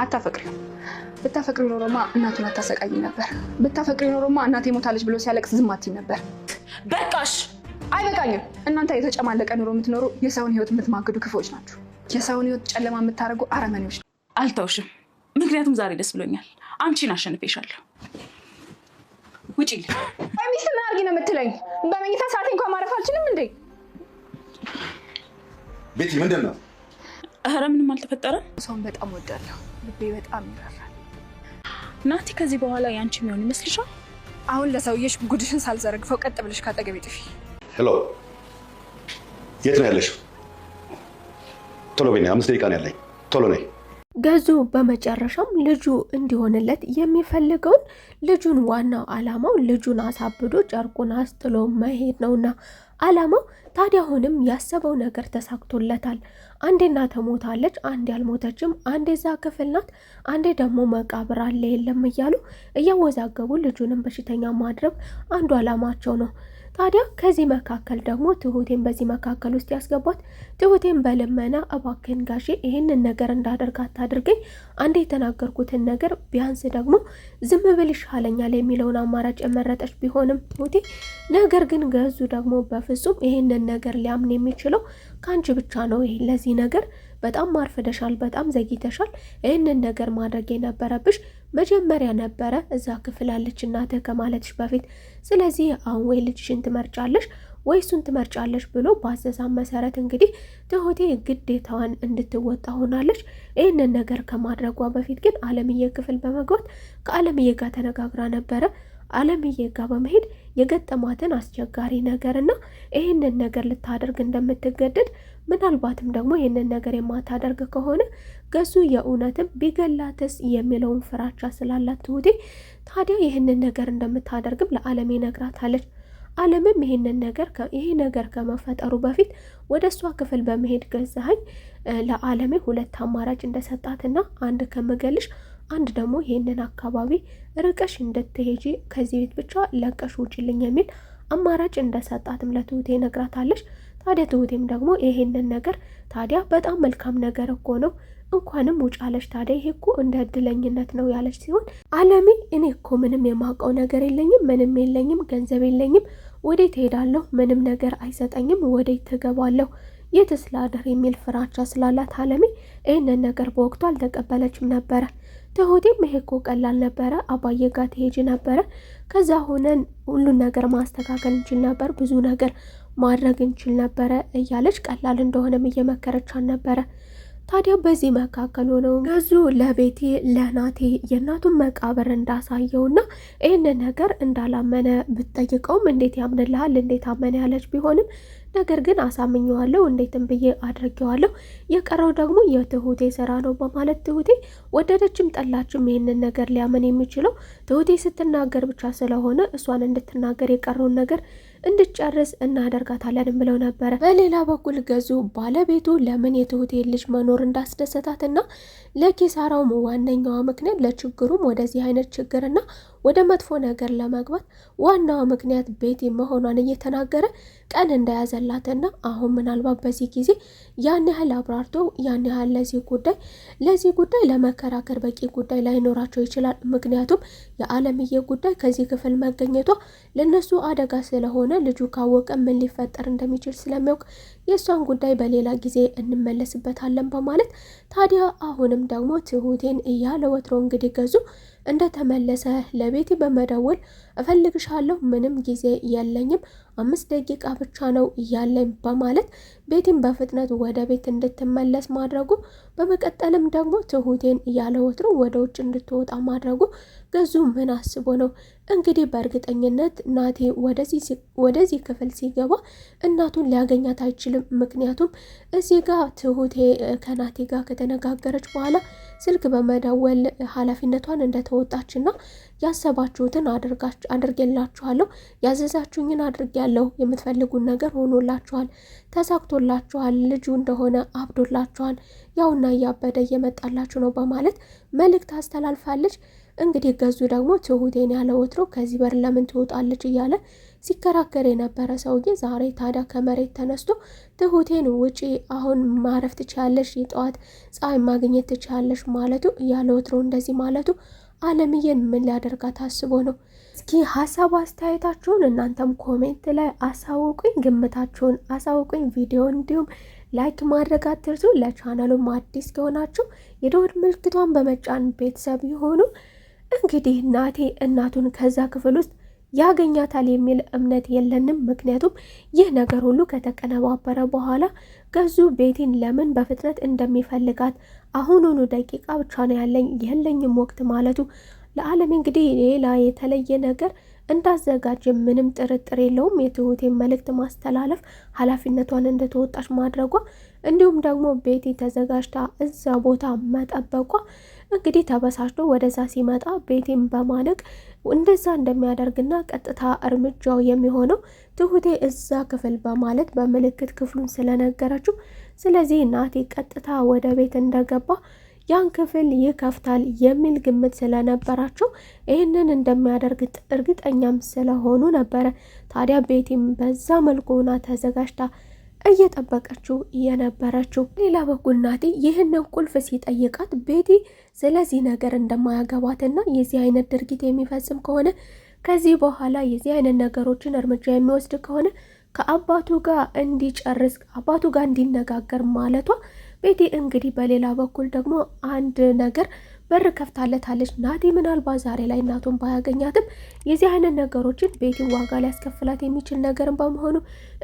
አታፈቅሪው። ብታፈቅሪው ኖሮማ እናቱን አታሰቃይ ነበር። ብታፈቅሪው ኖሮማ እናቴ ሞታለች ብሎ ሲያለቅስ ዝም አትይም ነበር። በቃሽ። አይበቃኝም። እናንተ የተጨማለቀ ኑሮ የምትኖሩ የሰውን ህይወት የምትማግዱ ክፉዎች ናችሁ። የሰውን ህይወት ጨለማ የምታደርጉ አረመኔዎች። አልተውሽም፣ ምክንያቱም ዛሬ ደስ ብሎኛል። አንቺን አሸንፌሻለሁ። ውጪልኝ። አይ ሚስት ምን አድርጊ ነው የምትለኝ? በመኝታ ሰዓቴ እንኳን ማረፍ አልችልም እንዴ? ቤቲ ምንድን ነው? ኧረ ምንም አልተፈጠረም። ሰውን በጣም ወዳለሁ። ልቤ በጣም ይራራል። ናቲ ከዚህ በኋላ ያንቺ የሚሆን ይመስልሻል? አሁን ለሰውዬሽ ጉድሽን ሳልዘረግፈው ቀጥ ብለሽ ካጠገቤ ጥፊ። ሄሎ፣ የት ነው ያለሽው? ቶሎ በይ፣ 5 ደቂቃ ነው ያለኝ። ቶሎ ነይ። ገዙ በመጨረሻም ልጁ እንዲሆንለት የሚፈልገውን ልጁን ዋናው አላማው ልጁን አሳብዶ ጨርቁን አስጥሎ መሄድ ነውና አላማው። ታዲያ አሁንም ያሰበው ነገር ተሳክቶለታል። አንዴ እናት ሞታለች፣ አንዴ አልሞተችም፣ አንዴ እዛ ክፍል ናት፣ አንዴ ደግሞ መቃብር አለ የለም እያሉ እያወዛገቡ ልጁንም በሽተኛ ማድረግ አንዱ አላማቸው ነው። ታዲያ ከዚህ መካከል ደግሞ ትሁቴን በዚህ መካከል ውስጥ ያስገቧት። ትሁቴን በልመና እባክህን ጋሼ ይህንን ነገር እንዳደርግ አታድርገኝ፣ አንዴ የተናገርኩትን ነገር ቢያንስ ደግሞ ዝም ብል ይሻለኛል የሚለውን አማራጭ የመረጠች ቢሆንም ትሁቴ፣ ነገር ግን ገዙ ደግሞ በፍጹም ይህንን ነገር ሊያምን የሚችለው ከአንቺ ብቻ ነው። ይሄ ለዚህ ነገር በጣም ማርፈደሻል፣ በጣም ዘግይተሻል። ይህንን ነገር ማድረግ የነበረብሽ መጀመሪያ ነበረ እዛ ክፍል አለች እናትህ ከማለትሽ በፊት። ስለዚህ አሁን ወይ ልጅሽን ትመርጫለሽ ወይ እሱን ትመርጫለሽ ብሎ በአዘዛም መሰረት እንግዲህ ትሁቴ ግዴታዋን እንድትወጣ ሆናለች። ይህንን ነገር ከማድረጓ በፊት ግን አለምዬ ክፍል በመግባት ከአለምዬ ጋር ተነጋግራ ነበረ። አለምዬ ጋር በመሄድ የገጠማትን አስቸጋሪ ነገርና ይህንን ነገር ልታደርግ እንደምትገደድ ምናልባትም ደግሞ ይህንን ነገር የማታደርግ ከሆነ ገዙ የእውነትም ቢገላትስ የሚለውን ፍራቻ ስላላት ትሁቴ ታዲያ ይህንን ነገር እንደምታደርግም ለአለሜ ነግራታለች። አለምም ይሄ ነገር ከመፈጠሩ በፊት ወደ እሷ ክፍል በመሄድ ገዛኸኝ ለአለሜ 2 አማራጭ እንደሰጣትና አንድ ከምገልሽ አንድ ደግሞ ይሄንን አካባቢ ርቀሽ እንድትሄጂ ከዚህ ቤት ብቻ ለቀሽ ውጪልኝ የሚል አማራጭ እንደሰጣትም ለትሁቴ ነግራታለች። ታዲያ ትሁቴም ደግሞ ይሄንን ነገር ታዲያ በጣም መልካም ነገር እኮ ነው እንኳንም ውጫለሽ፣ ታዲያ ይሄ እኮ እንደ እድለኝነት ነው ያለች ሲሆን አለሜ እኔ እኮ ምንም የማውቀው ነገር የለኝም፣ ምንም የለኝም፣ ገንዘብ የለኝም፣ ወዴት ሄዳለሁ? ምንም ነገር አይሰጠኝም፣ ወዴት ትገባለሁ? የትስ ላድር የሚል ፍራቻ ስላላት አለሜ ይህንን ነገር በወቅቱ አልተቀበለችም ነበረ። ትሁቴም ይሄ እኮ ቀላል ነበረ፣ አባዬ ጋር ትሄጂ ነበረ፣ ከዛ ሆነን ሁሉን ነገር ማስተካከል እንችል ነበር፣ ብዙ ነገር ማድረግ እንችል ነበረ እያለች ቀላል እንደሆነም እየመከረቻን ነበረ። ታዲያ በዚህ መካከል ሆነው ገዙ ለቤቴ ለናቴ የእናቱን መቃብር እንዳሳየውና ይህንን ነገር እንዳላመነ ብትጠይቀውም እንዴት ያምንልሃል እንዴት አመነ ያለች ቢሆንም ነገር ግን አሳምኘዋለሁ፣ እንዴትም ብዬ አድርጌዋለሁ፣ የቀረው ደግሞ የትሁቴ ስራ ነው በማለት ትሁቴ ወደደችም ጠላችም ይህንን ነገር ሊያመን የሚችለው ትሁቴ ስትናገር ብቻ ስለሆነ እሷን እንድትናገር የቀረውን ነገር እንድጨርስ እናደርጋታለን ብለው ነበረ። በሌላ በኩል ገዙ ባለቤቱ ለምን የትሁቴ ልጅ መኖር እንዳስደሰታትና ለኪሳራውም ዋነኛዋ ምክንያት ለችግሩም ወደዚህ አይነት ችግርና ወደ መጥፎ ነገር ለመግባት ዋናዋ ምክንያት ቤቲ መሆኗን እየተናገረ ቀን እንደያዘላትና አሁን ምናልባት በዚህ ጊዜ ያን ያህል አብራርቶ ያን ያህል ለዚህ ጉዳይ ለመከራከር በቂ ጉዳይ ላይኖራቸው ይችላል። ምክንያቱም የአለምዬ ጉዳይ ከዚህ ክፍል መገኘቷ ለነሱ አደጋ ስለሆነ ልጁ ካወቀ ምን ሊፈጠር እንደሚችል ስለሚያውቅ የእሷን ጉዳይ በሌላ ጊዜ እንመለስበታለን በማለት ታዲያ አሁንም ደግሞ ትሁቴን እያለ ወትሮ እንግዲህ ገዙ እንደተመለሰ ለቤቲ በመደወል እፈልግሻለሁ፣ ምንም ጊዜ የለኝም፣ 5 ደቂቃ ብቻ ነው እያለኝ በማለት ቤቲን በፍጥነት ወደ ቤት እንድትመለስ ማድረጉ፣ በመቀጠልም ደግሞ ትሁቴን እያለ ወትሮ ወደ ውጭ እንድትወጣ ማድረጉ ገዙ ምን አስቦ ነው? እንግዲህ በእርግጠኝነት ናቴ ወደዚህ ክፍል ሲገባ እናቱን ሊያገኛት አይችልም። ምክንያቱም እዚህ ጋር ትሁቴ ከናቴ ጋር ከተነጋገረች በኋላ ስልክ በመደወል ኃላፊነቷን እንደተወጣችና ያሰባችሁትን አድርጌላችኋለሁ፣ ያዘዛችሁኝን አድርጌያለሁ፣ የምትፈልጉን ነገር ሆኖላችኋል፣ ተሳክቶላችኋል፣ ልጁ እንደሆነ አብዶላችኋል፣ ያውና እያበደ እየመጣላችሁ ነው በማለት መልእክት አስተላልፋለች። እንግዲህ ገዙ ደግሞ ትሁቴን ያለ ወትሮ ከዚህ በር ለምን ትወጣለች እያለ ሲከራከር የነበረ ሰውዬ ዛሬ ታዲያ ከመሬት ተነስቶ ትሁቴን ውጪ፣ አሁን ማረፍ ትችያለሽ፣ የጠዋት ፀሐይ ማግኘት ትችያለሽ ማለቱ ያለ ወትሮ እንደዚህ ማለቱ አለምዬን ምን ሊያደርጋት አስቦ ነው? እስኪ ሀሳብ አስተያየታችሁን እናንተም ኮሜንት ላይ አሳውቁኝ፣ ግምታችሁን አሳውቁኝ። ቪዲዮ እንዲሁም ላይክ ማድረግ አትርሱ። ለቻናሉም አዲስ ከሆናችሁ የደወል ምልክቷን በመጫን ቤተሰብ ይሆኑ። እንግዲህ ናቲ እናቱን ከዛ ክፍል ውስጥ ያገኛታል የሚል እምነት የለንም። ምክንያቱም ይህ ነገር ሁሉ ከተቀነባበረ በኋላ ገዙ ቤቲን ለምን በፍጥነት እንደሚፈልጋት አሁኑኑ ደቂቃ ብቻ ነው ያለኝ የለኝም ወቅት ማለቱ ለዓለም እንግዲህ ሌላ የተለየ ነገር እንዳዘጋጀ ምንም ጥርጥር የለውም። የትሁቴን መልእክት ማስተላለፍ ኃላፊነቷን እንደተወጣች ማድረጓ እንዲሁም ደግሞ ቤቲ ተዘጋጅታ እዛ ቦታ መጠበቋ እንግዲህ ተበሳጭቶ ወደዛ ሲመጣ ቤቲን በማነቅ እንደዛ እንደሚያደርግና ቀጥታ እርምጃው የሚሆነው ትሁቴ እዛ ክፍል በማለት በምልክት ክፍሉን ስለነገረችው ስለዚህ ናቲ ቀጥታ ወደ ቤት እንደገባ ያን ክፍል ይከፍታል የሚል ግምት ስለነበራቸው ይህንን እንደሚያደርግ እርግጠኛም ስለሆኑ ነበረ። ታዲያ ቤቲም በዛ መልኩ ሆና ተዘጋጅታ እየጠበቀችው የነበረችው። ሌላ በኩል ናቲ ይህንን ቁልፍ ሲጠይቃት ቤቲ ስለዚህ ነገር እንደማያገባትና የዚህ አይነት ድርጊት የሚፈጽም ከሆነ ከዚህ በኋላ የዚህ አይነት ነገሮችን እርምጃ የሚወስድ ከሆነ ከአባቱ ጋር እንዲጨርስ አባቱ ጋር እንዲነጋገር ማለቷ ቤቲ እንግዲህ በሌላ በኩል ደግሞ አንድ ነገር በር ከፍታለታለች። ናቲ ምናልባት ዛሬ ላይ እናቱን ባያገኛትም የዚህ አይነት ነገሮችን ቤቲን ዋጋ ሊያስከፍላት የሚችል ነገርን በመሆኑ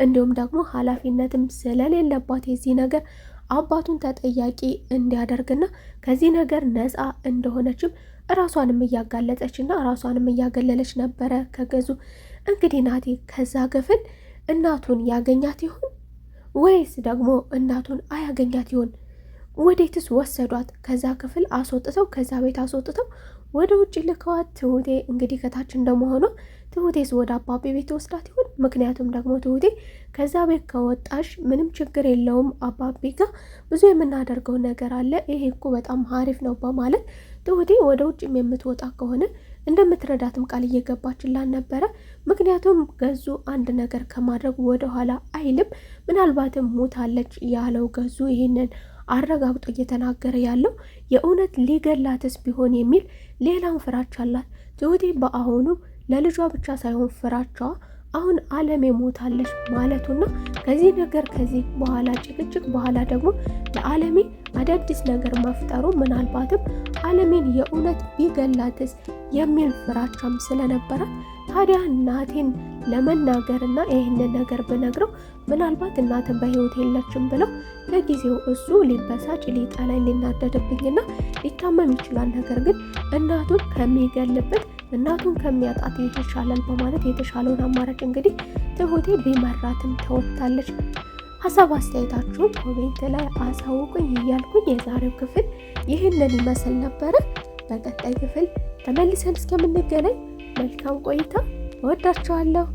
እንዲሁም ደግሞ ኃላፊነትም ስለሌለባት የዚህ ነገር አባቱን ተጠያቂ እንዲያደርግና ከዚህ ነገር ነፃ እንደሆነችም ራሷንም እያጋለጠችና ራሷንም እያገለለች ነበረ ከገዙ። እንግዲህ ናቲ ከዛ ክፍል እናቱን ያገኛት ይሆን ወይስ ደግሞ እናቱን አያገኛት ይሆን? ወዴትስ ወሰዷት? ከዛ ክፍል አስወጥተው ከዛ ቤት አስወጥተው ወደ ውጭ ልከዋት ትሁቴ እንግዲህ ከታች እንደመሆኗ ትሁቴስ ወደ አባቤ ቤት ወስዳት ይሆን? ምክንያቱም ደግሞ ትሁቴ ከዛ ቤት ከወጣሽ ምንም ችግር የለውም አባቤ ጋር ብዙ የምናደርገው ነገር አለ፣ ይሄ እኮ በጣም አሪፍ ነው በማለት ትሁቴ ወደ ውጭም የምትወጣ ከሆነ እንደምትረዳትም ቃል እየገባችላን ነበረ። ምክንያቱም ገዙ አንድ ነገር ከማድረግ ወደኋላ አይልም። ምናልባትም ሞታለች ያለው ገዙ ይህንን አረጋግጦ እየተናገረ ያለው የእውነት ሊገላትስ ቢሆን የሚል ሌላም ፍራቻ አላት ትሁቴ። በአሁኑ ለልጇ ብቻ ሳይሆን ፍራቻዋ አሁን አለሜ ሞታለች ማለቱና ከዚህ ነገር ከዚህ በኋላ ጭቅጭቅ በኋላ ደግሞ ለአለሜ አዳዲስ ነገር መፍጠሩ ምናልባትም አለሜን የእውነት ቢገላትስ የሚል ፍራቻም ስለነበራት ታዲያ እናቴን ለመናገርና ይህንን ነገር ብነግረው ምናልባት እናትን በህይወት የለችም ብለው ለጊዜው እሱ ሊበሳጭ ሊጠላይ ሊናደድብኝና ሊታመም ይችላል፣ ነገር ግን እናቱን ከሚገልበት እናቱን ከሚያጣት ይሻላል በማለት የተሻለውን አማራጭ እንግዲህ ትሁቴ ቢመራትም ተወጥታለች። ሀሳብ አስተያየታችሁን ኮሜንት ላይ አሳውቁኝ እያልኩኝ የዛሬው ክፍል ይህንን ይመስል ነበረ። በቀጣይ ክፍል ተመልሰን እስከምንገናኝ መልካም ቆይታ። እወዳችኋለሁ።